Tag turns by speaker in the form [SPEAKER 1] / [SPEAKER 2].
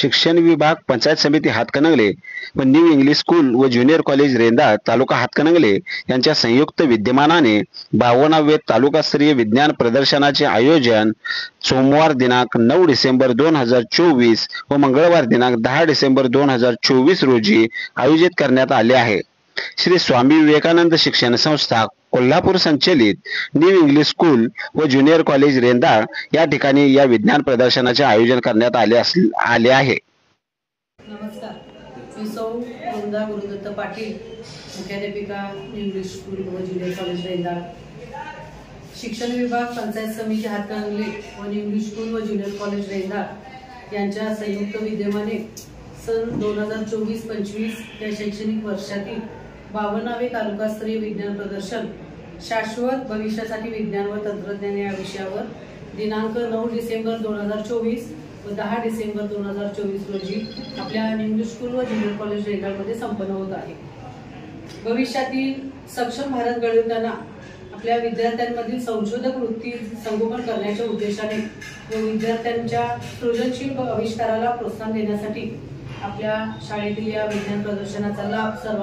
[SPEAKER 1] शिक्षण विभाग पंचायत समिती हातकणंगले व न्यू इंग्लिश स्कूल व ज्युनियर कॉलेज रेंदाळ तालुका हातकणंगले यांच्या संयुक्त विद्यमानाने 52वे तालुकास्तरीय विज्ञान प्रदर्शनाचे आयोजन सोमवार दिनांक 9 डिसेंबर 2024 व मंगळवार दिनांक 10 डिसेंबर 2024 रोजी आयोजित करण्यात आले आहे। श्री स्वामी विवेकानंद शिक्षण संस्था कोल्हापूर संचलित न्यू इंग्लिश स्कूल व ज्युनियर कॉलेज रेंदाळ या ठिकाणी या विज्ञान प्रदर्शनाचे आयोजन करण्यात आले आहे।
[SPEAKER 2] नमस्कार, मी सौ वृंदा गुरुदत्त पाटील, मुख्याध्यापिका न्यू इंग्लिश स्कूल व ज्युनियर कॉलेज रेंदाळ। शिक्षण विभाग पंचायत समिती हातकणंगले व न्यू इंग्लिश स्कूल व ज्युनियर कॉलेज रेंदाळ यांच्या संयुक्त विद्यमाने सन 2024-25 या शैक्षणिक वर्षातील 52वे तालुकास्तरीय विज्ञान प्रदर्शन शाश्वत भविष्यासाठी विज्ञान व तंत्रज्ञान या विषयावर दिनांक 9 डिसेंबर 2024 व 10 डिसेंबर 2024 रोजी आपल्या न्यू इंग्लिश स्कूल व ज्युनियर कॉलेज रेंदाळमध्ये संपन्न होत आहे। भविष्यातील सक्षम भारत घडवताना आपल्या विद्यार्थ्यांमधील संशोधक वृत्ती संगोपन करण्याच्या उद्देशाने व विद्यार्थ्यांच्या सृजनशील आविष्काराला प्रोत्साहन देण्यासाठी आपल्या शाळेतील या विज्ञान प्रदर्शनाचा लाभ सर्व